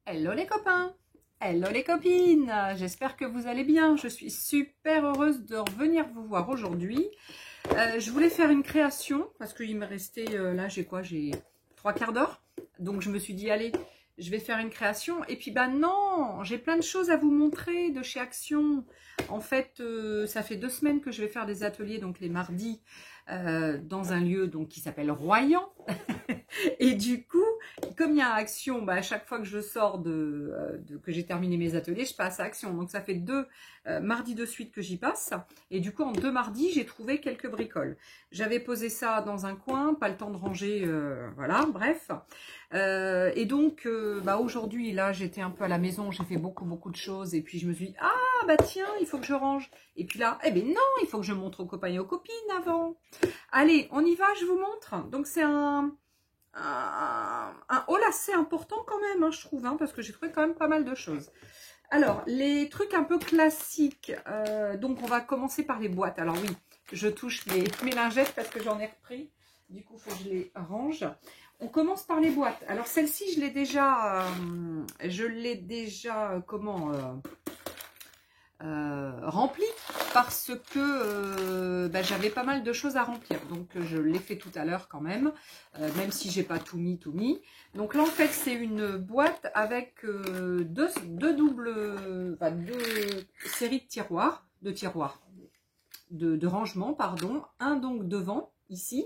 Hello les copains, hello les copines, j'espère que vous allez bien. Je suis super heureuse de revenir vous voir aujourd'hui. Je voulais faire une création parce qu'il me restait, là j'ai quoi, j'ai 3/4 d'heure. Donc je me suis dit allez, je vais faire une création. Et puis bah non, j'ai plein de choses à vous montrer de chez Action. En fait, ça fait 2 semaines que je vais faire des ateliers, donc les mardis, dans un lieu donc, qui s'appelle Royan. Et du coup, comme il y a Action, bah, à chaque fois que je sors que j'ai terminé mes ateliers, je passe à Action. Donc ça fait 2 mardis de suite que j'y passe. Et du coup, en 2 mardis, j'ai trouvé quelques bricoles. J'avais posé ça dans un coin, pas le temps de ranger, voilà, bref. Et donc, bah, aujourd'hui, là, j'étais un peu à la maison, j'ai fait beaucoup de choses. Et puis je me suis dit, ah bah tiens, il faut que je range. Et puis là, eh ben non, il faut que je montre aux copains et aux copines avant. Allez, on y va, je vous montre. Donc c'est un haul assez important quand même, hein, je trouve, hein, parce que j'ai trouvé quand même pas mal de choses. Alors, les trucs un peu classiques, donc on va commencer par les boîtes. Alors oui, je touche mes lingettes parce que j'en ai repris, du coup, il faut que je les range. On commence par les boîtes. Alors celle-ci, je l'ai déjà, rempli parce que bah, j'avais pas mal de choses à remplir, donc je l'ai fait tout à l'heure quand même, même si j'ai pas tout mis. Donc là en fait c'est une boîte avec deux séries de tiroirs, de rangement, pardon. Un donc devant ici.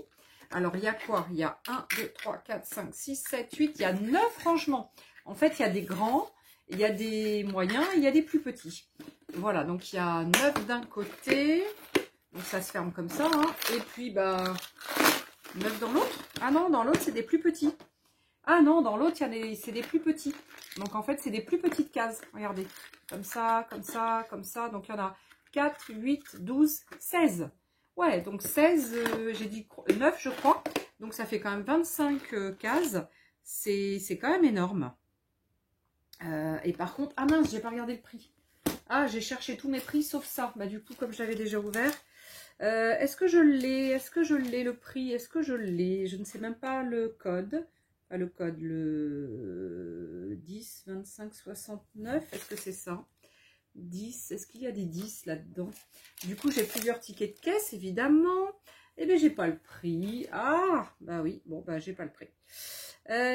Alors il y a quoi? Il y a 1, 2, 3, 4, 5, 6, 7, 8, il y a 9 rangements. En fait il y a des grands, il y a des moyens, il y a des plus petits. Voilà, donc il y a 9 d'un côté, donc ça se ferme comme ça, hein. Et puis bah 9 dans l'autre. Ah non, dans l'autre c'est des plus petits. Ah non, dans l'autre c'est des plus petits. Donc en fait c'est des plus petites cases. Regardez, comme ça, comme ça, comme ça. Donc il y en a 4, 8, 12, 16. Ouais, donc 16, j'ai dit 9 je crois. Donc ça fait quand même 25 cases. C'est quand même énorme. Et par contre, ah mince, j'ai pas regardé le prix. Ah, j'ai cherché tous mes prix sauf ça. Bah du coup, comme je l'avais déjà ouvert. Est-ce que je l'ai? Est-ce que je l'ai le prix? Est-ce que je l'ai? Je ne sais même pas le code. Pas le code, le 10, 25, 69. Est-ce que c'est ça? 10. Est-ce qu'il y a des 10 là-dedans? Du coup, j'ai plusieurs tickets de caisse, évidemment. Eh bien, j'ai pas le prix. Ah, bah oui. Bon, bah j'ai pas le prix.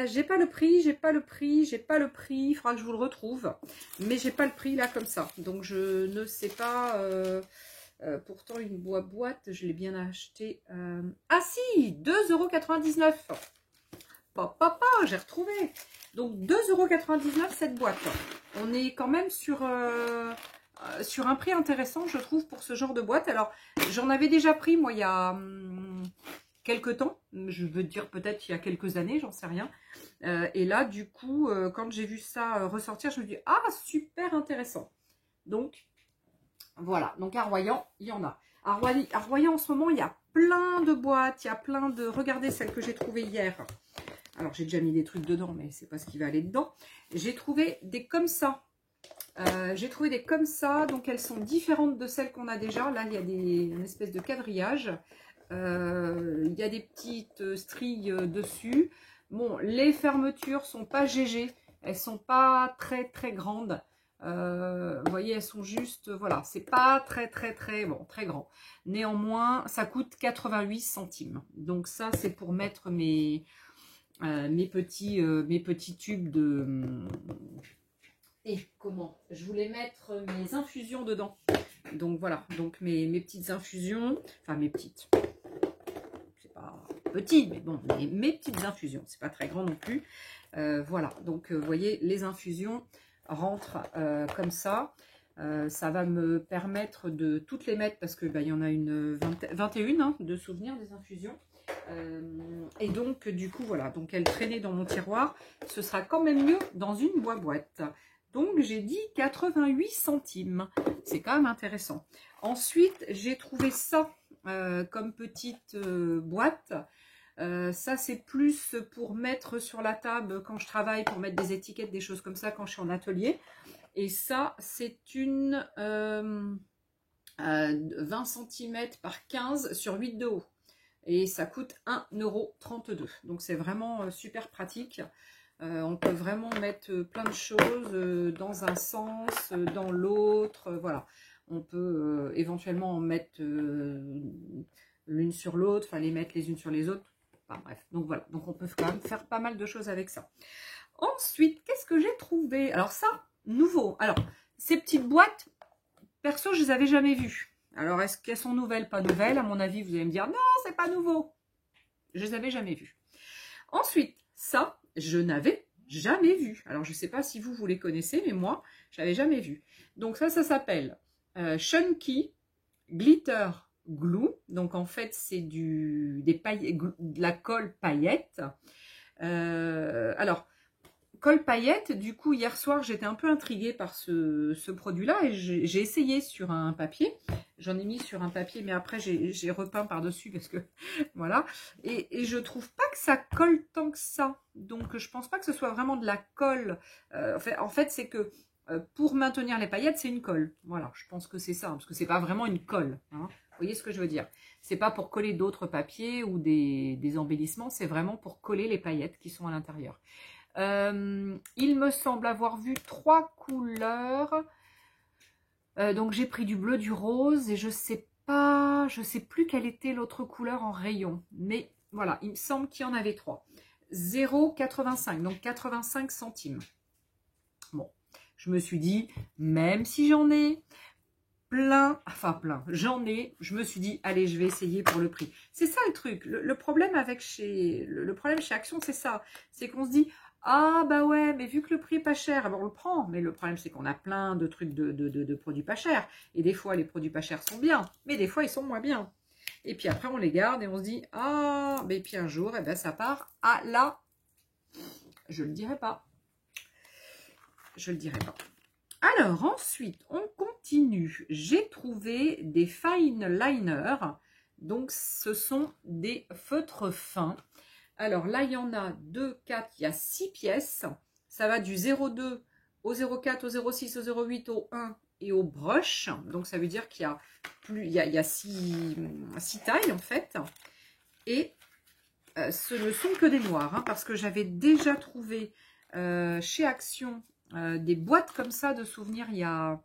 J'ai pas le prix, j'ai pas le prix, j'ai pas le prix. Il faudra que je vous le retrouve. Mais j'ai pas le prix là comme ça. Donc je ne sais pas. Pourtant une boîte, je l'ai bien acheté. Ah si, 2,99 €. Papa, j'ai retrouvé. Donc 2,99 € cette boîte. On est quand même sur un prix intéressant, je trouve, pour ce genre de boîte. Alors j'en avais déjà pris moi il y a quelques temps, je veux dire peut-être il y a quelques années, j'en sais rien. Et là, du coup, quand j'ai vu ça ressortir, je me dis ah super intéressant. Donc voilà. Donc à Royan, il y en a. À Royan en ce moment, il y a plein de boîtes, il y a plein de. Regardez celle que j'ai trouvée hier. Alors j'ai déjà mis des trucs dedans, mais c'est pas ce qui va aller dedans. J'ai trouvé des comme ça. Donc elles sont différentes de celles qu'on a déjà. Là, il y a une espèce de quadrillage. Il y a des petites stries dessus. Bon, les fermetures sont pas GG, elles sont pas très grandes. Vous voyez, elles sont juste, voilà, c'est pas très bon, très grand. Néanmoins, ça coûte 88 centimes. Donc ça, c'est pour mettre mes petits tubes de. Et comment? Je voulais mettre mes infusions dedans. Donc voilà, donc mes petites infusions, enfin mes petites. Petit, mais bon, mes petites infusions, c'est pas très grand non plus. Voilà, donc vous voyez, les infusions rentrent comme ça. Ça va me permettre de toutes les mettre parce que bah, y en a une 21 hein, de souvenirs des infusions. Et donc du coup voilà, donc elle traînait dans mon tiroir. Ce sera quand même mieux dans une boîte. Donc j'ai dit 88 centimes. C'est quand même intéressant. Ensuite, j'ai trouvé ça comme petite boîte. Ça c'est plus pour mettre sur la table quand je travaille, pour mettre des étiquettes, des choses comme ça quand je suis en atelier. Et ça c'est une 20 cm par 15 sur 8 de haut. Et ça coûte 1,32 €. Donc c'est vraiment super pratique. On peut vraiment mettre plein de choses dans un sens, dans l'autre, voilà. On peut éventuellement en mettre l'une sur l'autre, enfin les mettre les unes sur les autres. Enfin bref, donc voilà. Donc on peut quand même faire pas mal de choses avec ça. Ensuite, qu'est-ce que j'ai trouvé? Alors ça, nouveau. Alors, ces petites boîtes, perso, je les avais jamais vues. Alors, est-ce qu'elles sont nouvelles, pas nouvelles? À mon avis, vous allez me dire, non, c'est pas nouveau. Je les avais jamais vues. Ensuite, ça, je n'avais jamais vu. Alors, je ne sais pas si vous les connaissez, mais moi, je n'avais jamais vu. Donc ça s'appelle Chunky Glitter Glue. Donc, en fait, c'est de la colle paillette. Alors, colle paillette, du coup, hier soir, j'étais un peu intriguée par ce produit-là et j'ai essayé sur un papier. J'en ai mis sur un papier, mais après, j'ai repeint par-dessus parce que, voilà. Et je trouve pas que ça colle tant que ça. Donc, je pense pas que ce soit vraiment de la colle. En fait, c'est que pour maintenir les paillettes, c'est une colle. Voilà, je pense que c'est ça, parce que c'est pas vraiment une colle. Hein. Vous voyez ce que je veux dire? C'est pas pour coller d'autres papiers ou des embellissements, c'est vraiment pour coller les paillettes qui sont à l'intérieur. Il me semble avoir vu 3 couleurs. Donc j'ai pris du bleu, du rose et je sais plus quelle était l'autre couleur en rayon. Mais voilà, il me semble qu'il y en avait 3. 0,85, donc 85 centimes. Bon, je me suis dit, même si j'en ai plein, j'en ai, je me suis dit, allez, je vais essayer pour le prix. C'est ça le truc. Le problème le problème chez Action, c'est ça. C'est qu'on se dit, ah bah ouais, mais vu que le prix est pas cher, on le prend. Mais le problème, c'est qu'on a plein de trucs de produits pas chers. Et des fois, les produits pas chers sont bien, mais des fois, ils sont moins bien. Et puis après, on les garde et on se dit, ah, mais puis un jour, eh ben, ça part à la... Je le dirai pas. Je le dirai pas. Alors, ensuite, on continue. J'ai trouvé des fine liners. Donc, ce sont des feutres fins. Alors là, il y en a 2, 4, il y a 6 pièces. Ça va du 0,2 au 0,4, au 0,6, au 0,8, au 1 et au brush. Donc ça veut dire qu'il y a plus, il y a 6 tailles en fait. Et ce ne sont que des noirs, hein, parce que j'avais déjà trouvé chez Action des boîtes comme ça de souvenirs il y a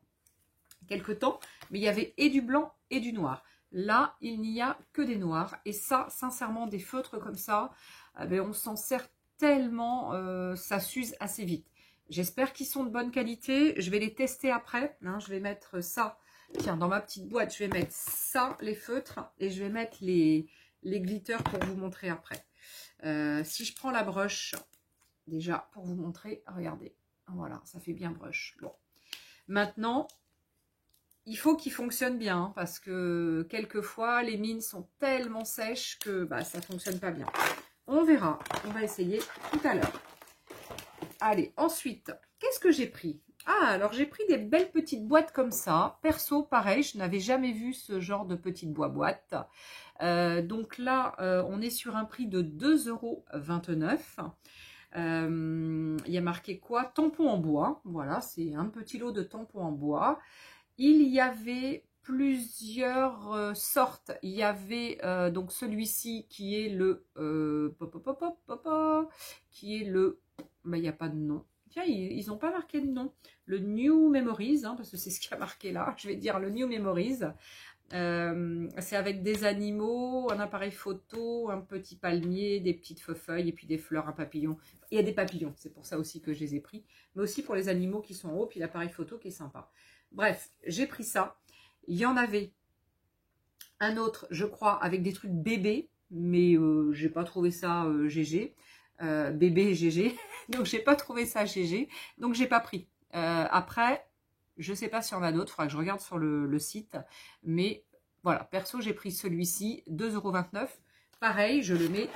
quelques temps. Mais il y avait et du blanc et du noir. Là, il n'y a que des noirs. Et ça, sincèrement, des feutres comme ça, on s'en sert tellement, ça s'use assez vite. J'espère qu'ils sont de bonne qualité. Je vais les tester après. Hein, je vais mettre ça. Tiens, dans ma petite boîte, je vais mettre ça, les feutres. Et je vais mettre les glitters pour vous montrer après. Si je prends la brush, déjà, pour vous montrer, regardez. Voilà, ça fait bien brush. Bon. Maintenant... il faut qu'il fonctionne bien, hein, parce que quelquefois, les mines sont tellement sèches que ça ne fonctionne pas bien. On verra, on va essayer tout à l'heure. Allez, ensuite, qu'est-ce que j'ai pris? Ah, alors j'ai pris des belles petites boîtes comme ça. Perso, pareil, je n'avais jamais vu ce genre de petites boîtes. Donc là, on est sur un prix de 2,29 €. Il y a marqué quoi? Tampon en bois. Voilà, c'est un petit lot de tampons en bois. Il y avait plusieurs sortes. Il y avait donc celui-ci qui est le... qui est le... il n'y a pas de nom. Tiens, ils n'ont pas marqué de nom. Le New Memories, hein, parce que c'est ce qu'il y a marqué là. Je vais dire le New Memories. C'est avec des animaux, un appareil photo, un petit palmier, des petites feuilles et puis des fleurs, un papillon. Il y a des papillons, c'est pour ça aussi que je les ai pris. Mais aussi pour les animaux qui sont en haut, puis l'appareil photo qui est sympa. Bref, j'ai pris ça. Il y en avait un autre, je crois, avec des trucs bébés, mais j'ai pas trouvé ça GG. Bébé et GG. Donc, j'ai pas trouvé ça GG. Donc, j'ai pas pris. Après, je sais pas s'il y en a d'autres. Il faudra que je regarde sur le site. Mais voilà, perso, j'ai pris celui-ci, 2,29 €. Pareil, je le mets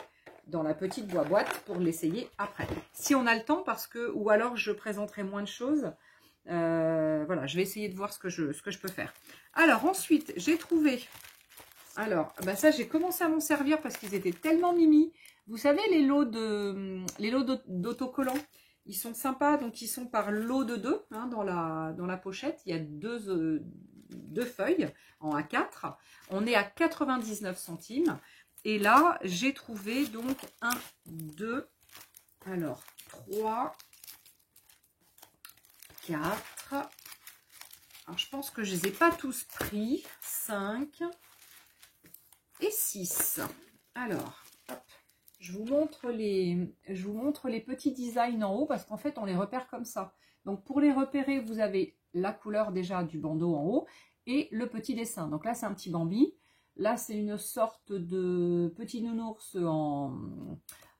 dans la petite boîte pour l'essayer après. Si on a le temps, parce que, ou alors je présenterai moins de choses. Voilà, je vais essayer de voir ce que je peux faire. Alors ensuite, j'ai trouvé, alors ça j'ai commencé à m'en servir parce qu'ils étaient tellement mimi. Vous savez, les lots d'autocollants, ils sont sympas, donc ils sont par lot de 2 hein, dans la pochette. Il y a deux feuilles en A4. On est à 99 centimes. Et là, j'ai trouvé donc 1, 2, Alors, 3, 4. Alors, je pense que je ne les ai pas tous pris. 5 et 6. Alors, hop, je vous montre les petits designs en haut parce qu'en fait, on les repère comme ça. Donc, pour les repérer, vous avez la couleur déjà du bandeau en haut et le petit dessin. Donc là, c'est un petit Bambi. Là, c'est une sorte de petit nounours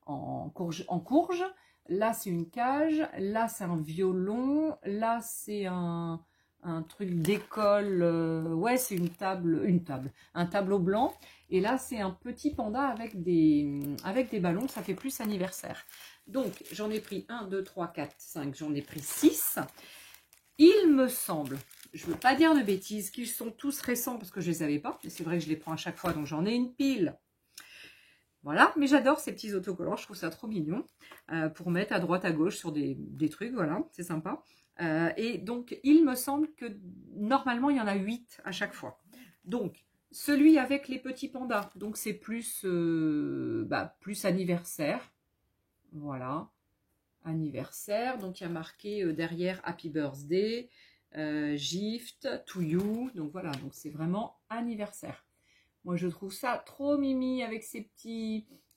en courge. Là, c'est une cage. Là, c'est un violon. Là, c'est un truc d'école. Ouais, c'est un tableau blanc. Et là, c'est un petit panda avec des ballons. Ça fait plus anniversaire. Donc, j'en ai pris 1, 2, 3, 4, 5. J'en ai pris 6. Il me semble, je ne veux pas dire de bêtises, qu'ils sont tous récents parce que je ne les avais pas. Mais c'est vrai que je les prends à chaque fois, donc j'en ai une pile. Voilà, mais j'adore ces petits autocollants, je trouve ça trop mignon. Pour mettre à droite, à gauche sur des trucs, voilà, c'est sympa. Et donc, il me semble que normalement, il y en a 8 à chaque fois. Donc, celui avec les petits pandas, donc c'est plus, plus anniversaire. Voilà. Anniversaire, donc il y a marqué derrière Happy Birthday, Gift, to you, donc voilà, donc c'est vraiment anniversaire. Moi je trouve ça trop mimi avec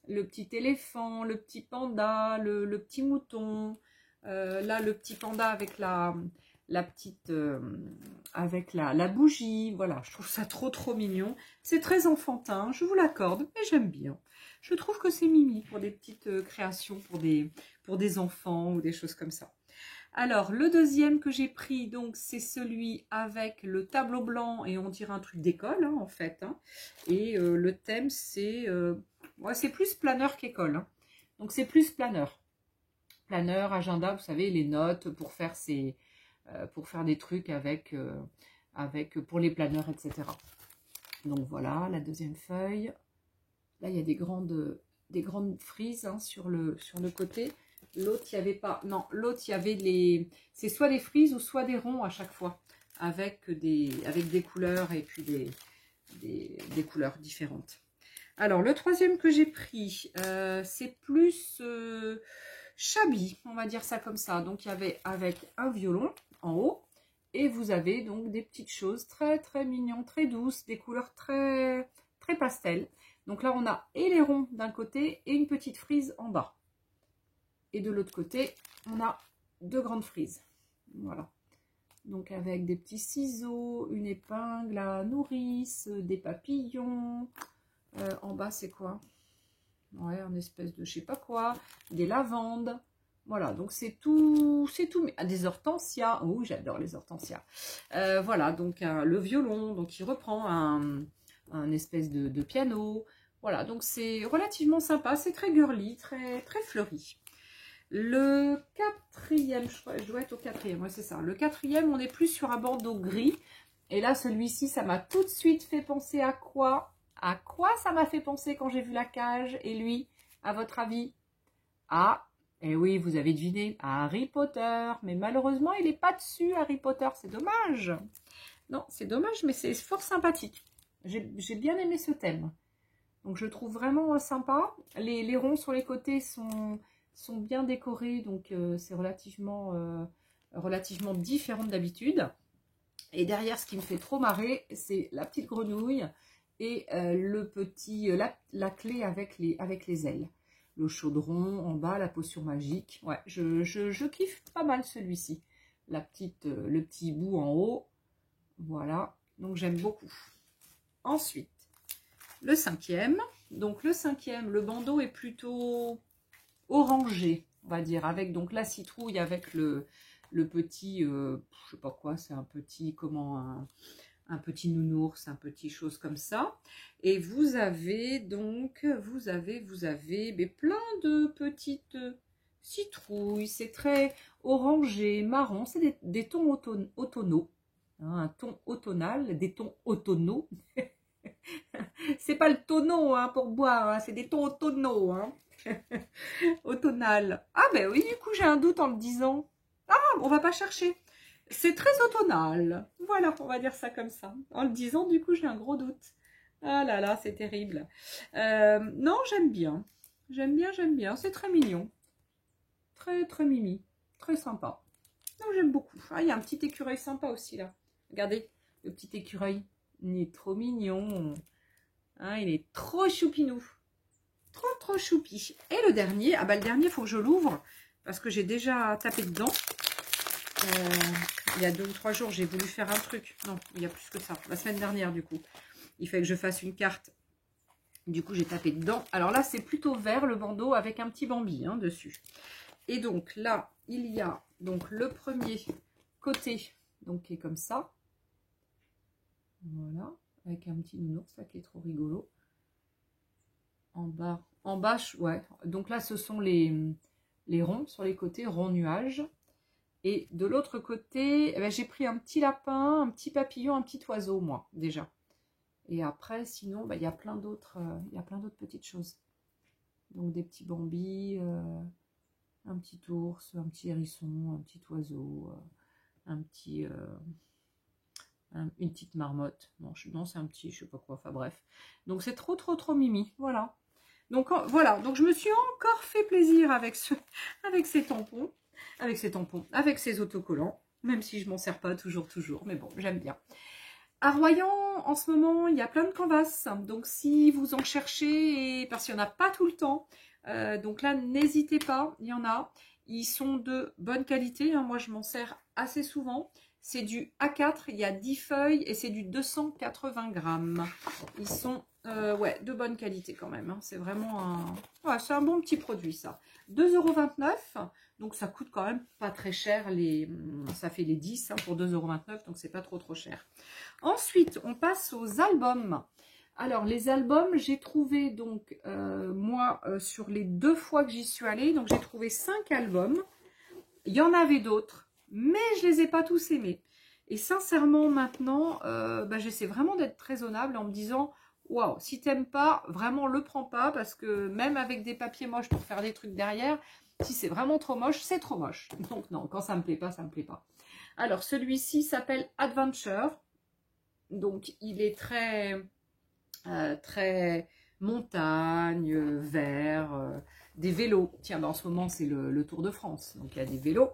le petit éléphant, le petit panda, le petit mouton, là le petit panda avec la petite, avec la bougie, voilà, je trouve ça trop mignon. C'est très enfantin, je vous l'accorde, mais j'aime bien. Je trouve que c'est mimi pour des petites créations, pour des enfants ou des choses comme ça. Alors, le deuxième que j'ai pris, donc, c'est celui avec le tableau blanc et on dirait un truc d'école, hein, en fait. Hein. Et le thème, c'est plus planeur qu'école. Hein. Donc, c'est plus planeur. Planeur, agenda, vous savez, les notes pour faire des trucs pour les planeurs, etc. Donc, voilà, la deuxième feuille. Là, il y a des grandes frises hein, sur le côté. L'autre, il n'y avait pas. Non, l'autre, il y avait c'est soit des frises ou soit des ronds à chaque fois. Avec des couleurs et puis des couleurs différentes. Alors, le troisième que j'ai pris, c'est plus shabby, on va dire ça comme ça. Donc, il y avait avec un violon en haut. Et vous avez donc des petites choses très mignonnes, très douces, des couleurs très pastel. Donc là, on a et les ronds d'un côté et une petite frise en bas. Et de l'autre côté, on a 2 grandes frises. Voilà. Donc avec des petits ciseaux, une épingle à nourrice, des papillons. En bas, c'est quoi? Ouais, une espèce de je sais pas quoi. Des lavandes. Voilà, donc c'est tout. Des hortensias. Oh, j'adore les hortensias. Voilà, donc le violon, donc il reprend un espèce de piano. Voilà, donc c'est relativement sympa, c'est très girly, très fleuri. Le quatrième, je dois être au quatrième, ouais c'est ça. Le quatrième, on est plus sur un bandeau gris. Et là, celui-ci, ça m'a tout de suite fait penser à quoi? À quoi ça m'a fait penser quand j'ai vu la cage? Et lui, à votre avis? Ah, eh oui, vous avez deviné, à Harry Potter. Mais malheureusement, il n'est pas dessus, Harry Potter, c'est dommage. Non, c'est dommage, mais c'est fort sympathique. J'ai bien aimé ce thème. Donc, je trouve vraiment sympa. Les ronds sur les côtés sont bien décorés. Donc, c'est relativement différent d'habitude. Et derrière, ce qui me fait trop marrer, c'est la petite grenouille et la clé avec les ailes. Le chaudron en bas, la potion magique. Ouais, je kiffe pas mal celui-ci. Le petit bout en haut. Voilà. Donc, j'aime beaucoup. Ensuite, le cinquième. Donc le cinquième, le bandeau est plutôt orangé, on va dire, avec donc la citrouille, avec le petit, je sais pas quoi, c'est un petit, un petit nounours, un petit chose comme ça. Et vous avez donc, vous avez mais plein de petites citrouilles, c'est très orangé, marron, c'est des tons automnaux, hein, un ton automnal, des tons automnaux. C'est pas le tonneau hein, pour boire, hein, c'est des tons automnaux. Hein. Automnal. Ah ben oui, du coup j'ai un doute en le disant. Ah, on va pas chercher. C'est très automnal. Voilà, on va dire ça comme ça. En le disant, du coup j'ai un gros doute. Ah là là, c'est terrible. Non, j'aime bien. J'aime bien. C'est très mignon. Très, très mimi. Très sympa. Donc, j'aime beaucoup. Ah, il y a un petit écureuil sympa aussi, là. Regardez, le petit écureuil. Il est trop mignon. Hein, il est trop choupinou. Trop, trop choupi. Et le dernier, ah bah le dernier, il faut que je l'ouvre parce que j'ai déjà tapé dedans. Il y a 2 ou 3 jours, j'ai voulu faire un truc. Non, il y a plus que ça. La semaine dernière, du coup. Il fallait que je fasse une carte. Du coup, j'ai tapé dedans. Alors là, c'est plutôt vert, le bandeau, avec un petit Bambi hein, dessus. Et donc là, il y a donc le premier côté, donc qui est comme ça. Voilà, avec un petit nounours là qui est trop rigolo. En bas, ouais. Donc là, ce sont les ronds sur les côtés, ronds nuages. Et de l'autre côté, eh ben, j'ai pris un petit lapin, un petit papillon, un petit oiseau, moi, déjà. Et après, sinon, bah, il y a plein d'autres petites choses. Donc des petits bambis, un petit ours, un petit hérisson, un petit oiseau, une petite marmotte. Non, c'est un petit, je sais pas quoi, enfin bref. Donc c'est trop, trop, trop mimi, voilà. Donc voilà, donc je me suis encore fait plaisir avec ces tampons, avec ces autocollants, même si je m'en sers pas toujours, mais bon, j'aime bien. À Royan, en ce moment, il y a plein de canvas, donc si vous en cherchez, parce qu'il n'y en a pas tout le temps, donc là, n'hésitez pas, il y en a. Ils sont de bonne qualité, hein, moi je m'en sers assez souvent. C'est du A4, il y a 10 feuilles et c'est du 280 grammes. Ils sont ouais, de bonne qualité quand même. Hein. C'est vraiment un... Ouais, c'est un bon petit produit ça. 2,29 €, donc ça coûte quand même pas très cher. Ça fait les 10 hein, pour 2,29 €, donc c'est pas trop trop cher. Ensuite, on passe aux albums. Alors, les albums, j'ai trouvé donc, moi, sur les 2 fois que j'y suis allée, donc j'ai trouvé 5 albums. Il y en avait d'autres, mais je les ai pas tous aimés. Et sincèrement, maintenant, bah, j'essaie vraiment d'être raisonnable en me disant, waouh, si t'aimes pas, vraiment le prends pas, parce que même avec des papiers moches pour faire des trucs derrière, si c'est vraiment trop moche, c'est trop moche. Donc non, quand ça me plaît pas, ça me plaît pas. Alors, celui-ci s'appelle Adventure. Donc, il est très... très montagne, vert, des vélos. Tiens, ben en ce moment, c'est le Tour de France. Donc, il y a des vélos.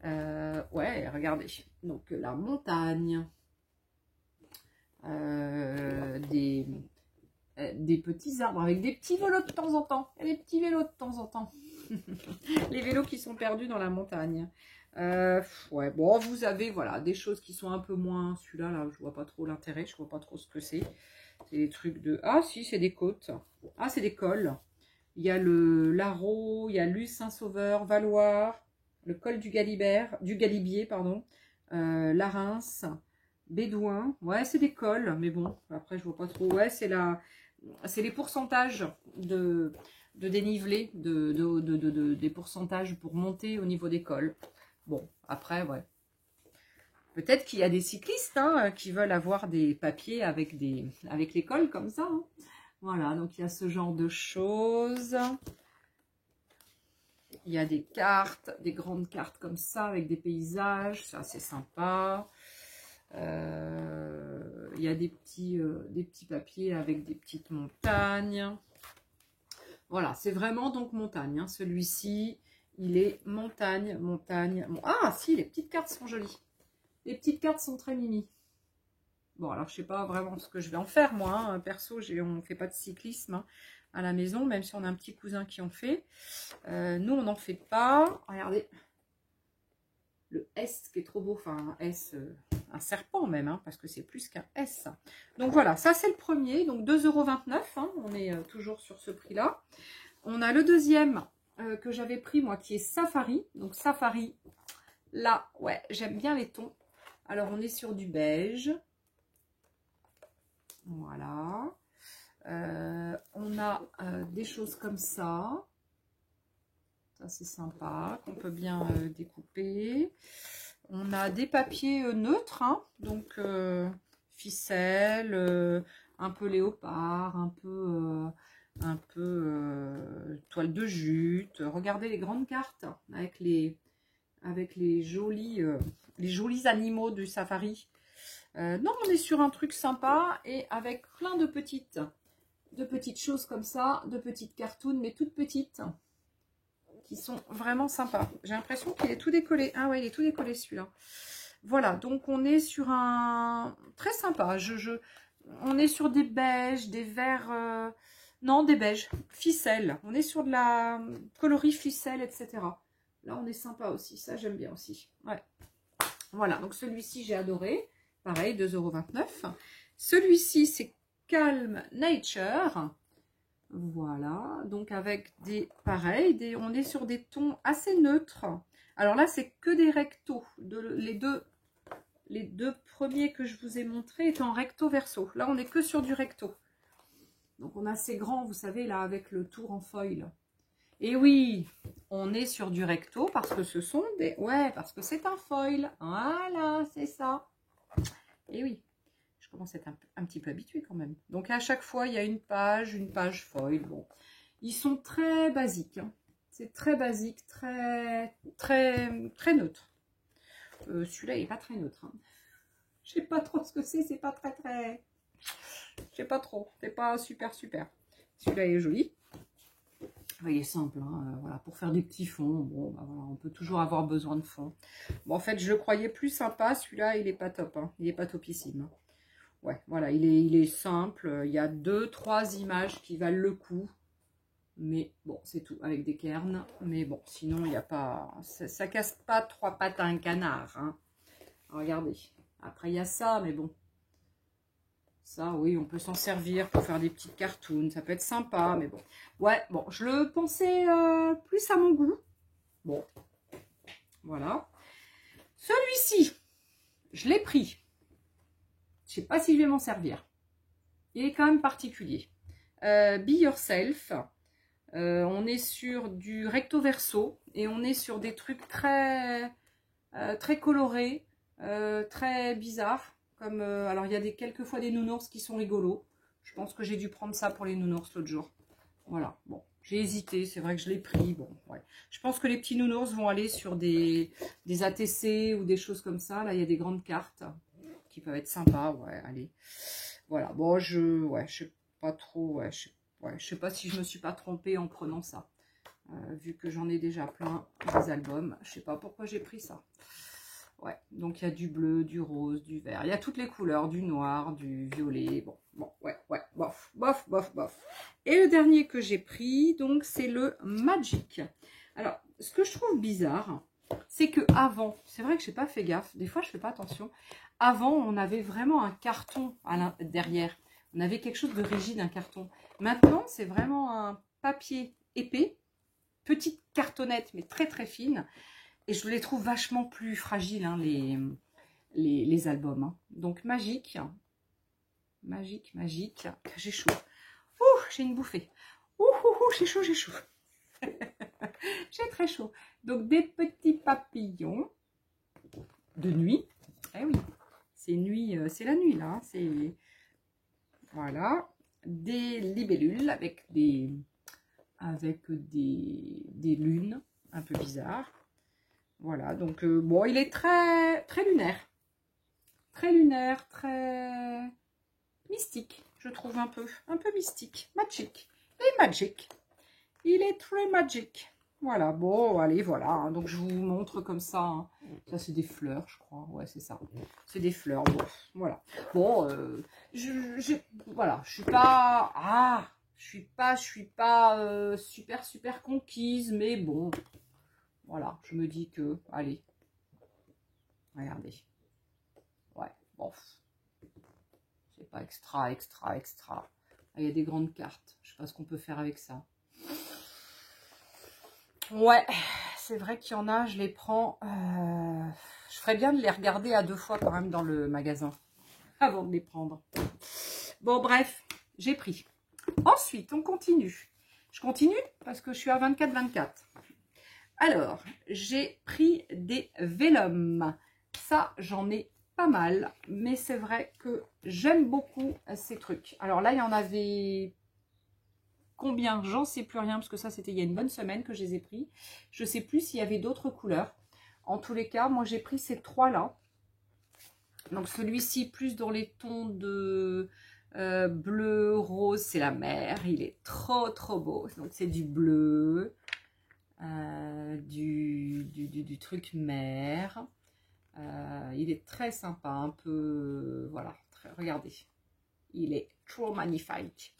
Ouais, regardez. Donc, la montagne. Des petits arbres avec des petits vélos de temps en temps. Il y a des petits vélos de temps en temps. Les vélos qui sont perdus dans la montagne. Ouais, bon, vous avez, voilà, des choses qui sont un peu moins... Celui-là, là, je vois pas trop l'intérêt. Je vois pas trop ce que c'est. C'est des trucs de... Ah, si, c'est des côtes. Ah, c'est des cols. Il y a le Larreau, il y a Luz, Saint-Sauveur, Valoir, le col du Galibier, pardon, Larens, Bédouin. Ouais, c'est des cols, mais bon, après, je vois pas trop. Ouais, c'est les pourcentages de dénivelé, des pourcentages pour monter au niveau des cols. Bon, après, ouais. Peut-être qu'il y a des cyclistes hein, qui veulent avoir des papiers avec les cols comme ça. Hein. Voilà, donc il y a ce genre de choses. Il y a des cartes, des grandes cartes comme ça avec des paysages. Ça, c'est sympa. Il y a des petits papiers avec des petites montagnes. Voilà, c'est vraiment donc montagne. Hein. Celui-ci, il est montagne. Ah, si, les petites cartes sont jolies. Les petites cartes sont très mimi. Bon, alors, je sais pas vraiment ce que je vais en faire, moi. Hein. Perso, on ne fait pas de cyclisme hein, à la maison, même si on a un petit cousin qui en fait. Nous, on n'en fait pas. Regardez. Le S qui est trop beau. Enfin, un S, un serpent même, hein, parce que c'est plus qu'un S. Donc, voilà. Ça, c'est le premier. Donc, 2,29 €. Hein, on est toujours sur ce prix-là. On a le deuxième que j'avais pris, moi, qui est Safari. Donc, Safari, là, ouais, j'aime bien les tons. Alors, on est sur du beige. Voilà. On a des choses comme ça. Ça, c'est sympa, qu'on peut bien découper. On a des papiers neutres, hein, donc ficelle, un peu léopard, un peu toile de jute. Regardez les grandes cartes avec les jolis animaux du safari. Non, on est sur un truc sympa et avec plein de petites choses comme ça, de petites cartoons, mais toutes petites. qui sont vraiment sympas. J'ai l'impression qu'il est tout décollé. Ah ouais, il est tout décollé celui-là. Voilà, donc on est sur un... Très sympa. On est sur des beiges, des verts... Non, des beiges. Ficelle. On est sur de la coloris ficelle, etc. Là, on est sympa aussi. Ça, j'aime bien aussi. Ouais. Voilà, donc celui-ci, j'ai adoré. Pareil, 2,29 €. Celui-ci, c'est Calm Nature. Voilà, donc avec des... Pareil, on est sur des tons assez neutres. Alors là, c'est que des rectos. Les deux premiers que je vous ai montrés étaient en recto verso. Là, on est que sur du recto. Donc, on a ces grands, vous savez, là, avec le tour en foil. Et oui, on est sur du recto parce que ce sont des... Ouais, parce que c'est un foil. Voilà, c'est ça. Et oui, je commence à être un petit peu habituée quand même. Donc, à chaque fois, il y a une page foil. Bon, ils sont très basiques. Hein. C'est très basique, très neutre. Celui-là, il n'est pas très neutre. Hein. Je sais pas trop ce que c'est pas très... Je sais pas trop, c'est pas super. Celui-là est joli. Il est simple, hein, voilà, pour faire des petits fonds. Bon, bah voilà, on peut toujours avoir besoin de fonds. Bon, en fait, je le croyais plus sympa. Celui-là, il est pas top. Hein. Il est pas topissime. Ouais, voilà, il est simple. Il y a 2-3 images qui valent le coup. Mais bon, c'est tout, avec des cairns. Mais bon, sinon, il n'y a pas... Ça casse pas 3 pattes à un canard. Hein. Regardez. Après, il y a ça, mais bon. Ça, oui, on peut s'en servir pour faire des petites cartoons. Ça peut être sympa, mais bon. Ouais, bon, je le pensais plus à mon goût. Bon, voilà. Celui-ci, je l'ai pris. Je sais pas si je vais m'en servir. Il est quand même particulier. Be Yourself. On est sur du recto verso. Et on est sur des trucs très colorés, très bizarres. Comme, alors, il y a quelquefois des nounours qui sont rigolos. Je pense que j'ai dû prendre ça pour les nounours l'autre jour. Voilà, bon, j'ai hésité, c'est vrai que je l'ai pris. Bon, ouais. Je pense que les petits nounours vont aller sur des ATC ou des choses comme ça. Là, il y a des grandes cartes qui peuvent être sympas. Ouais, allez. Voilà, bon, je sais pas trop. Ouais, je sais pas si je me suis pas trompée en prenant ça. Vu que j'en ai déjà plein des albums. Je sais pas pourquoi j'ai pris ça. Ouais, donc il y a du bleu, du rose, du vert. Il y a toutes les couleurs, du noir, du violet. Bon, ouais, bof. Et le dernier que j'ai pris, donc, c'est le Magic. Alors, ce que je trouve bizarre, c'est que avant, c'est vrai que je n'ai pas fait gaffe. Des fois, je ne fais pas attention. Avant, on avait vraiment un carton derrière. On avait quelque chose de rigide, un carton. Maintenant, c'est vraiment un papier épais, petite cartonnette, mais très fine. Et je les trouve vachement plus fragiles, hein, les albums. Hein. Donc, magique. J'ai chaud. Ouh, j'ai une bouffée. Ouh, j'ai chaud. J'ai très chaud. Donc, des petits papillons de nuit. Eh oui, c'est nuit, c'est la nuit, là. C'est... Voilà. Des libellules avec des lunes un peu bizarres. Voilà, donc bon, il est très lunaire. Très lunaire, très mystique, je trouve un peu mystique. Magic. Il est très magic. Voilà, bon, allez, voilà. Hein, donc je vous montre comme ça. Hein. Ça, c'est des fleurs, je crois. Ouais, c'est ça. C'est des fleurs. Bon, voilà. Bon, voilà, je suis pas... Ah, je suis pas super conquise, mais bon... Voilà, je me dis que, allez, regardez, ouais, bon, c'est pas extra. Ah, il y a des grandes cartes, je sais pas ce qu'on peut faire avec ça. Ouais, c'est vrai qu'il y en a, je les prends, je ferais bien de les regarder à 2 fois quand même dans le magasin, avant de les prendre. Bon, bref, j'ai pris. Ensuite, on continue. Je continue parce que je suis à 24,24. Alors, j'ai pris des vélums. Ça, j'en ai pas mal. Mais c'est vrai que j'aime beaucoup ces trucs. Alors là, il y en avait combien? J'en sais plus rien. Parce que ça, c'était il y a une bonne semaine que je les ai pris. Je sais plus s'il y avait d'autres couleurs. En tous les cas, moi, j'ai pris ces 3-là. Donc, celui-ci, plus dans les tons de bleu, rose, c'est la mer. Il est trop beau. Donc, c'est du bleu. du truc mer. Il est très sympa, un peu, voilà, regardez, il est trop magnifique.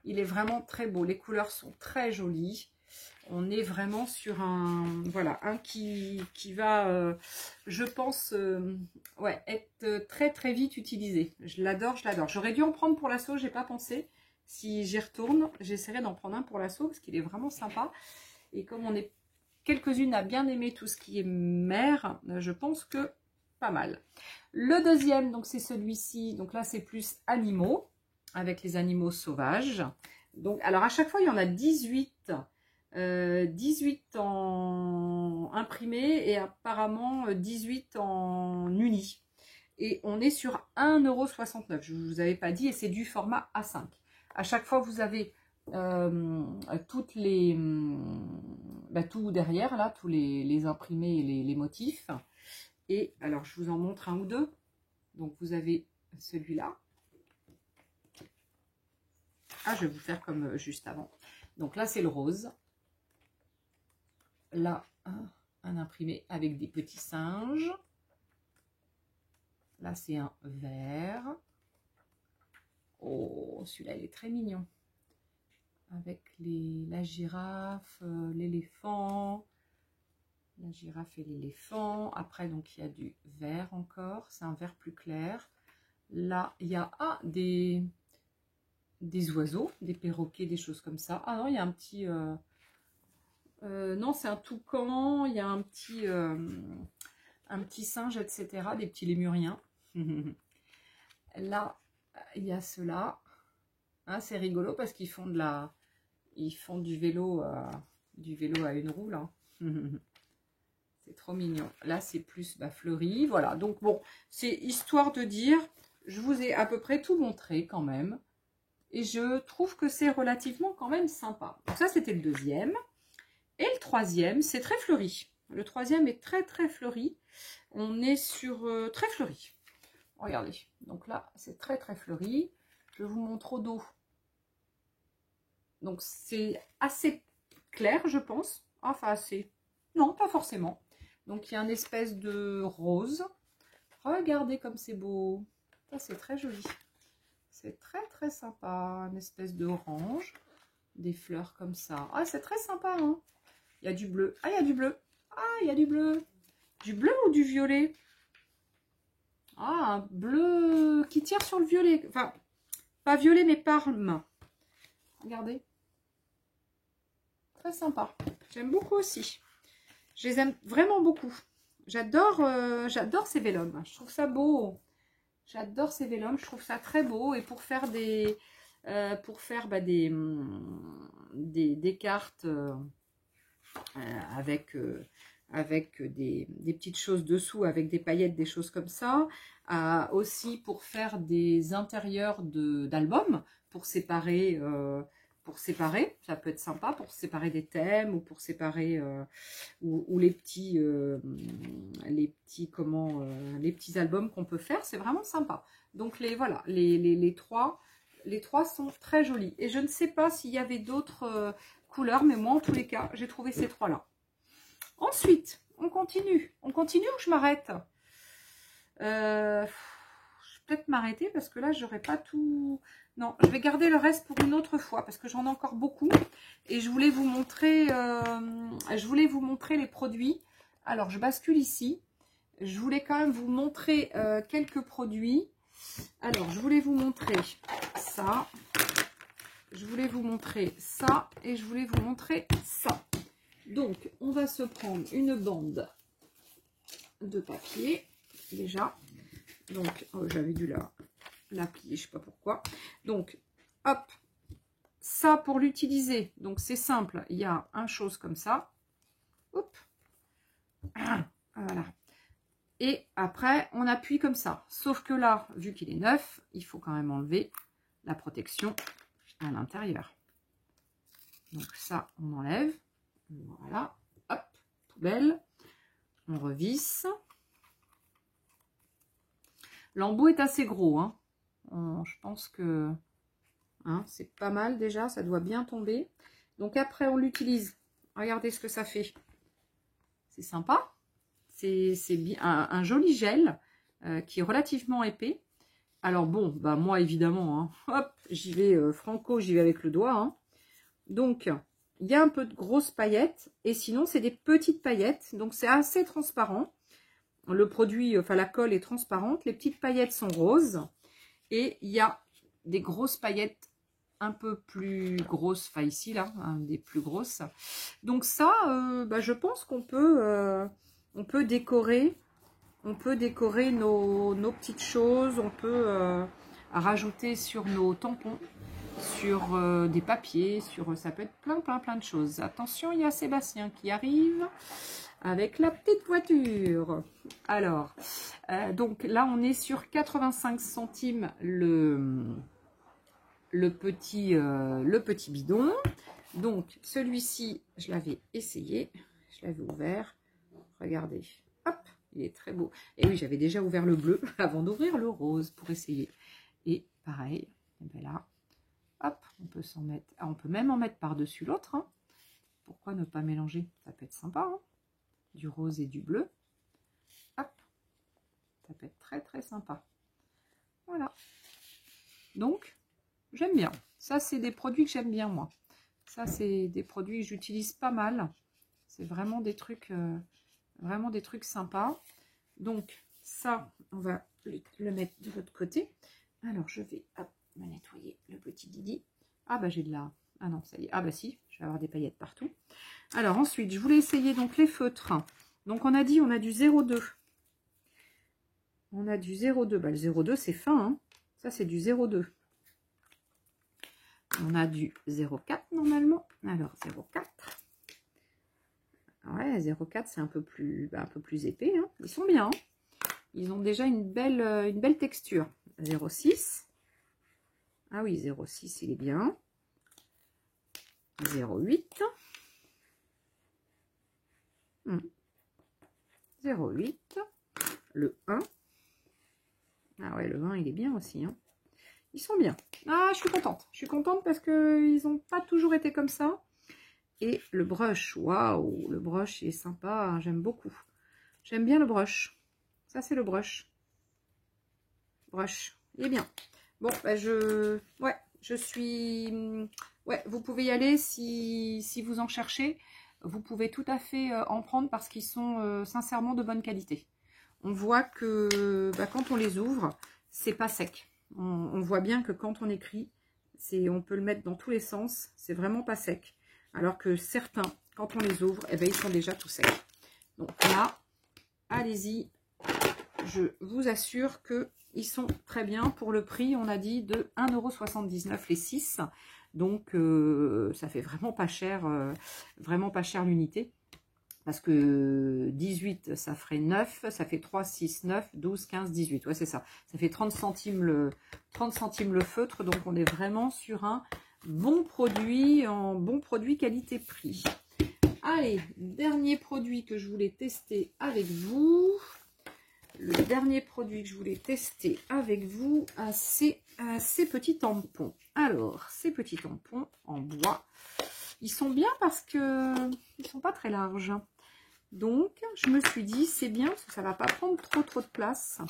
Il est vraiment très beau, les couleurs sont très jolies. On est vraiment sur un, voilà, un qui va, je pense, ouais, être très très vite utilisé. Je l'adore, je l'adore. J'aurais dû en prendre pour l'assaut, j'ai pas pensé. Si j'y retourne, j'essaierai d'en prendre un pour l'assaut parce qu'il est vraiment sympa. Et comme on est quelques-unes à bien aimer tout ce qui est mer, je pense que pas mal. Le deuxième, donc c'est celui-ci. Donc là, c'est plus animaux, avec les animaux sauvages. Donc, alors à chaque fois, il y en a 18. 18 en imprimé et apparemment 18 en uni. Et on est sur 1,69 €. Je ne vous avais pas dit, et c'est du format A5. À chaque fois, vous avez toutes les tout derrière, là, tous les imprimés et les motifs. Et alors, je vous en montre un ou deux. Donc, vous avez celui-là. Ah, je vais vous faire comme juste avant. Donc là, c'est le rose. Là, un imprimé avec des petits singes. Là, c'est un vert. Oh, celui-là, il est très mignon. Avec la girafe, l'éléphant. La girafe et l'éléphant. Après, donc, il y a du vert encore. C'est un vert plus clair. Là, il y a des oiseaux, des perroquets, des choses comme ça. Ah non, il y a un petit... non, c'est un toucan. Il y a un petit singe, etc. Des petits lémuriens. Là, il y a ceux-là. Hein, c'est rigolo parce qu'ils font du vélo à une roue, là. C'est trop mignon. Là, c'est plus fleuri. Voilà. Donc, bon, c'est histoire de dire, je vous ai à peu près tout montré quand même. Et je trouve que c'est relativement quand même sympa. Donc, ça, c'était le deuxième. Et le troisième, c'est très fleuri. Le troisième est très, très fleuri. On est sur très fleuri. Regardez. Donc là, c'est très, très fleuri. Je vous montre au dos. Donc, c'est assez clair, je pense. Enfin, assez... Non, pas forcément. Donc, il y a une espèce de rose. Regardez comme c'est beau. Ça, c'est très joli. C'est très, très sympa. Une espèce d'orange. Des fleurs comme ça. Ah, c'est très sympa, hein. Il y a du bleu. Ah, il y a du bleu. Ah, il y a du bleu. Du bleu ou du violet? Ah, un bleu qui tire sur le violet. Enfin, pas violet, mais parme. Regardez. Très sympa. J'aime beaucoup aussi. Je les aime vraiment beaucoup. J'adore ces vélums. Je trouve ça beau. J'adore ces vélums. Je trouve ça très beau. Et pour faire des cartes avec des petites choses dessous, avec des paillettes, des choses comme ça. Aussi pour faire des intérieurs d'albums, pour séparer, ça peut être sympa, pour séparer des thèmes, ou pour séparer, ou les petits albums qu'on peut faire, c'est vraiment sympa. Donc voilà, les trois sont très jolis. Et je ne sais pas s'il y avait d'autres couleurs, mais moi en tous les cas, j'ai trouvé ces trois-là. Ensuite, on continue. On continue ou je m'arrête? Je vais peut-être m'arrêter parce que là, j'aurais pas tout... Non, je vais garder le reste pour une autre fois parce que j'en ai encore beaucoup. Et je voulais vous montrer, les produits. Alors, je bascule ici. Je voulais quand même vous montrer quelques produits. Alors, je voulais vous montrer ça. Je voulais vous montrer ça. Et je voulais vous montrer ça. Donc, on va se prendre une bande de papier, déjà. Donc, oh, j'avais dû la plier, je sais pas pourquoi. Donc, hop, ça pour l'utiliser. Donc, c'est simple. Il y a une chose comme ça. Hop. Voilà. Et après, on appuie comme ça. Sauf que là, vu qu'il est neuf, il faut quand même enlever la protection à l'intérieur. Donc, ça, on enlève. Voilà, hop, poubelle, on revisse. L'embout est assez gros, hein. Je pense que c'est pas mal déjà, ça doit bien tomber. Donc après, on l'utilise regardez ce que ça fait. C'est sympa. C'est bien un joli gel qui est relativement épais. Alors bon, bah moi évidemment, hein, hop, j'y vais franco, j'y vais avec le doigt. Hein. Donc, il y a un peu de grosses paillettes et sinon c'est des petites paillettes. Donc c'est assez transparent. Le produit, enfin la colle est transparente. Les petites paillettes sont roses. Et il y a des grosses paillettes un peu plus grosses. Enfin ici là, hein, des plus grosses. Donc ça, bah, je pense qu'on peut, on peut décorer nos petites choses. On peut rajouter sur nos tampons, sur des papiers, ça peut être plein de choses. Attention, il y a Sébastien qui arrive avec la petite voiture. Alors, donc là, on est sur 85 centimes le petit bidon. Donc, celui-ci, je l'avais essayé, je l'avais ouvert. Regardez, hop, il est très beau. Et oui, j'avais déjà ouvert le bleu avant d'ouvrir le rose pour essayer. Et pareil, et bien là, hop, on peut s'en mettre. Ah, on peut même en mettre par-dessus l'autre. Hein. Pourquoi ne pas mélanger? Ça peut être sympa, hein, du rose et du bleu. Hop, ça peut être très sympa. Voilà. Donc, j'aime bien. Ça, c'est des produits que j'aime bien, moi. Ça, c'est des produits que j'utilise pas mal. C'est vraiment des trucs sympas. Donc, ça, on va le mettre de l'autre côté. Alors, je vais me nettoyer le petit Didi. Ah, bah, j'ai de la... Ah non, ça y est. Ah, bah si, je vais avoir des paillettes partout. Alors, ensuite, je voulais essayer donc les feutres. Donc, on a dit, on a du 0,2. On a du 0,2. Bah, le 0,2, c'est fin, hein. Ça, c'est du 0,2. On a du 0,4 normalement. Alors, 0,4. Ouais, 0,4, c'est un peu plus épais. Hein. Ils sont bien. Hein. Ils ont déjà une belle texture. 0,6. Ah oui, 0,6, il est bien. 0,8. 0,8. Le 1. Ah ouais, le 1, il est bien aussi. Hein. Ils sont bien. Ah, je suis contente. Je suis contente parce qu'ils n'ont pas toujours été comme ça. Et le brush, waouh, le brush est sympa. Hein, j'aime beaucoup. J'aime bien le brush. Ça, c'est le brush. Brush, il est bien. Bon, bah, je suis... Ouais, vous pouvez y aller si vous en cherchez. Vous pouvez tout à fait en prendre parce qu'ils sont sincèrement de bonne qualité. On voit que bah, quand on les ouvre, c'est pas sec. On voit bien que quand on écrit, on peut le mettre dans tous les sens. C'est vraiment pas sec. Alors que certains, quand on les ouvre, eh ben, ils sont déjà tout secs. Donc là, allez-y. Je vous assure qu'ils sont très bien pour le prix, on a dit, de 1,79 € les 6. Donc, ça fait vraiment pas cher l'unité. Parce que 18, ça ferait 9, ça fait 3, 6, 9, 12, 15, 18. Ouais, c'est ça. Ça fait 30 centimes le feutre. Donc, on est vraiment sur un bon produit, qualité-prix. Allez, dernier produit que je voulais tester avec vous. Le dernier produit que je voulais tester avec vous, c'est ces petits tampons. Alors, ces petits tampons en bois, ils sont bien parce que ils sont pas très larges. Donc, je me suis dit, c'est bien parce que ça va pas prendre trop de place.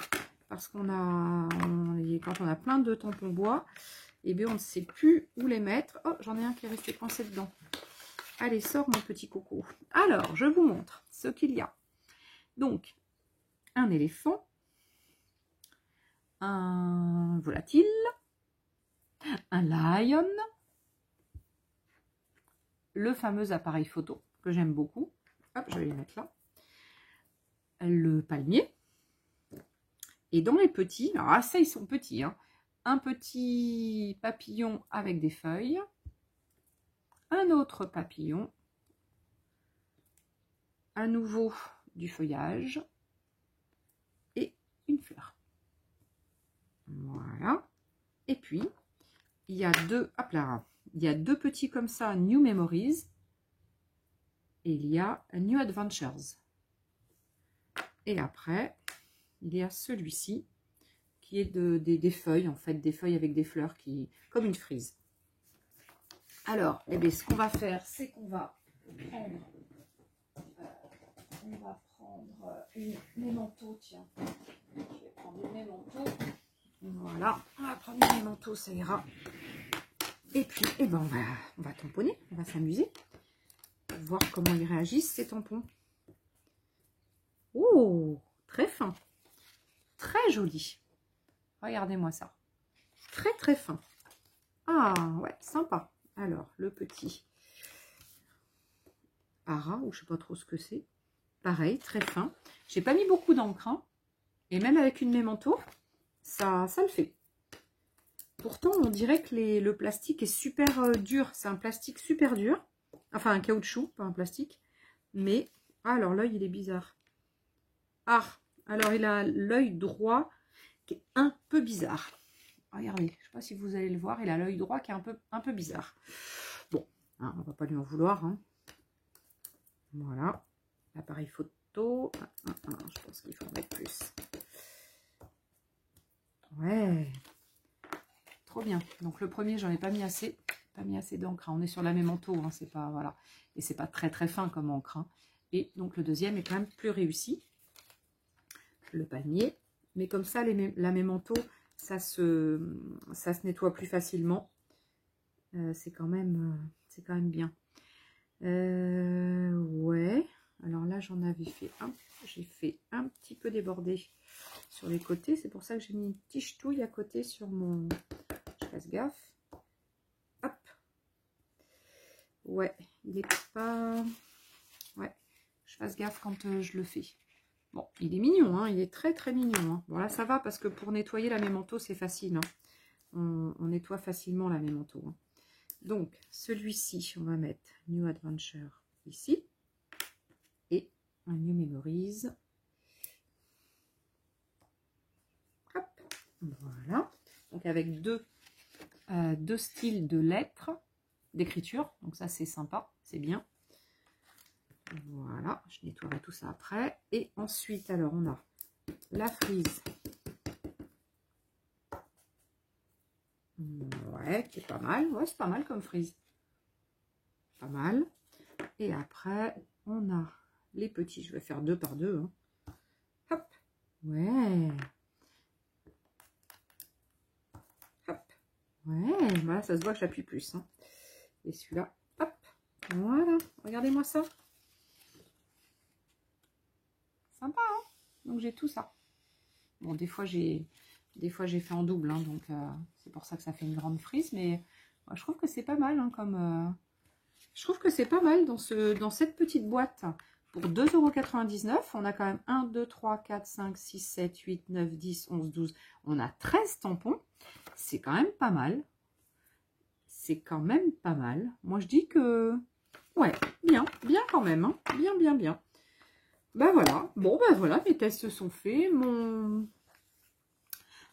Parce quand on a plein de tampons bois, eh bien, on ne sait plus où les mettre. Oh, j'en ai un qui est resté coincé dedans. Allez, sors mon petit coco. Alors, je vous montre ce qu'il y a. Donc, un éléphant, un volatile, un lion, le fameux appareil photo que j'aime beaucoup. Hop, je vais les mettre là. Le palmier. Et dans les petits, alors ça ils sont petits, hein, un petit papillon avec des feuilles, un autre papillon, à nouveau du feuillage et une fleur. Voilà. Et puis, il y a deux petits comme ça, New Memories, et il y a New Adventures. Et après, il y a celui-ci, qui est des feuilles, en fait, des feuilles avec des fleurs, comme une frise. Alors, eh bien, ce qu'on va faire, c'est qu'on va on va prendre une mémento, tiens. Je vais prendre une mémento. Voilà, on va prendre une mémento, ça ira. Et puis, eh ben, on va tamponner, on va s'amuser. Voir comment ils réagissent, ces tampons. Oh, très fin. Très joli. Regardez-moi ça. Très, très fin. Ah, ouais, sympa. Alors, le petit Ara, ou je sais pas trop ce que c'est. Pareil, très fin. J'ai pas mis beaucoup d'encre, hein. Et même avec une mémento, ça le fait. Pourtant, on dirait que le plastique est super dur. C'est un plastique super dur. Enfin, un caoutchouc, pas un plastique. Mais, ah, alors l'œil, il est bizarre. Ah, alors il a l'œil droit qui est un peu bizarre. Regardez, je ne sais pas si vous allez le voir, il a l'œil droit qui est un peu bizarre. Bon, hein, on ne va pas lui en vouloir. Hein. Voilà, l'appareil photo. Je pense qu'il faut en mettre plus. Ouais, trop bien. Donc le premier, j'en ai pas mis assez. Pas mis assez d'encre. On est sur la mémento, hein, c'est pas, voilà. Et c'est pas très très fin comme encre. Hein. Et donc le deuxième est quand même plus réussi. Le panier. Mais comme ça, la mémento, ça se nettoie plus facilement. C'est quand même bien. Ouais. Alors là, j'en avais fait un. J'ai fait un petit peu déborder sur les côtés. C'est pour ça que j'ai mis une petite ch'touille à côté sur mon... Je fasse gaffe. Hop. Ouais, il est pas... Ouais, je fasse gaffe quand je le fais. Bon, il est mignon, hein, il est très très mignon. Hein. Bon, là, ça va parce que pour nettoyer la mémento, c'est facile. Hein. On nettoie facilement la mémento. Hein. Donc, celui-ci, on va mettre New Adventure ici. Et un New Memories. Hop, voilà. Donc, avec deux styles de lettres, d'écriture. Donc, ça, c'est sympa, c'est bien. Voilà, je nettoierai tout ça après. Et ensuite, alors, on a la frise. Ouais, qui est pas mal. Ouais, c'est pas mal comme frise. Pas mal. Et après, on a les petits. Je vais faire 2 par 2. Hein. Hop. Ouais. Hop. Ouais. Voilà, ça se voit que j'appuie plus. Hein. Et celui-là, hop. Voilà. Regardez-moi ça. Sympa, hein. Donc, j'ai tout ça. Bon, des fois, j'ai fait en double. Hein, donc, c'est pour ça que ça fait une grande frise. Mais moi, je trouve que c'est pas mal. Hein, comme... Je trouve que c'est pas mal dans cette petite boîte. Pour 2,99 €, on a quand même 1, 2, 3, 4, 5, 6, 7, 8, 9, 10, 11, 12. On a 13 tampons. C'est quand même pas mal. C'est quand même pas mal. Moi, je dis que... Ouais, bien quand même. Hein. Bien. Ben voilà. Bon, ben voilà, mes tests se sont faits. Mon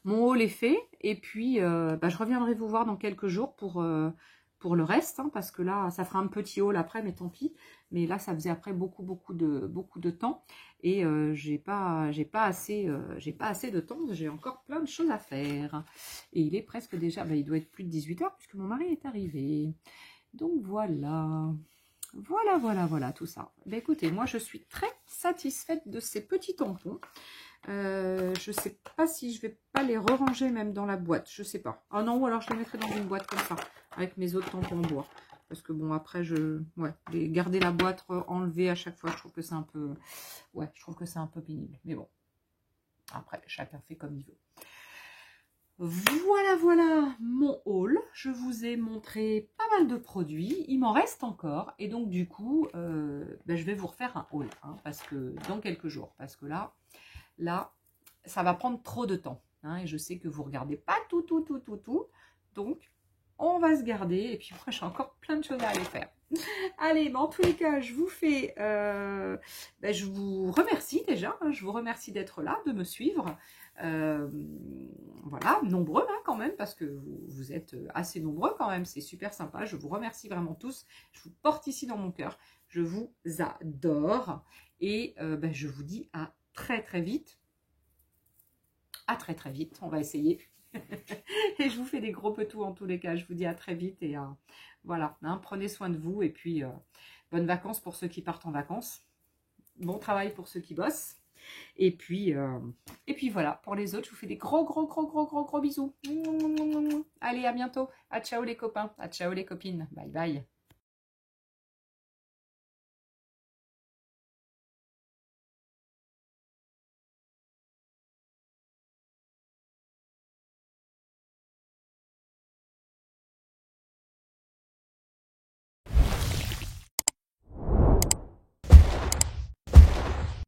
haul est fait. Et puis, je reviendrai vous voir dans quelques jours pour le reste, hein, parce que là, ça fera un petit haul après, mais tant pis. Mais là, ça faisait après beaucoup de temps. Et j'ai pas assez de temps. J'ai encore plein de choses à faire. Et il est presque déjà, il doit être plus de 18 h puisque mon mari est arrivé. Donc voilà. Voilà, tout ça. Ben, écoutez, moi, je suis très satisfaite de ces petits tampons. Je sais pas si je vais pas les ranger même dans la boîte, je sais pas. Ah non, ou alors je les mettrai dans une boîte comme ça, avec mes autres tampons en bois. Parce que bon, après, garder la boîte enlevée à chaque fois, je trouve que c'est un peu... Ouais, je trouve que c'est un peu pénible. Mais bon, après, chacun fait comme il veut. Voilà mon haul. Je vous ai montré pas mal de produits. Il m'en reste encore. Et donc, du coup, je vais vous refaire un haul. Hein, parce que dans quelques jours. Parce que là, ça va prendre trop de temps. Hein, et je sais que vous ne regardez pas tout. Donc, on va se garder. Et puis, moi, j'ai encore plein de choses à aller faire. Allez, en tous les cas, je vous fais... je vous remercie déjà. Hein, je vous remercie d'être là, de me suivre. Voilà, nombreux hein, quand même, parce que vous êtes assez nombreux quand même. C'est super sympa. Je vous remercie vraiment tous. Je vous porte ici dans mon cœur. Je vous adore. Et je vous dis à très vite. À très vite, on va essayer. Et je vous fais des gros petous en tous les cas. Je vous dis à très vite et Voilà, hein, prenez soin de vous et puis bonnes vacances pour ceux qui partent en vacances. Bon travail pour ceux qui bossent. Et puis voilà, pour les autres, je vous fais des gros bisous. Allez, à bientôt. À ciao les copains, à ciao les copines. Bye bye.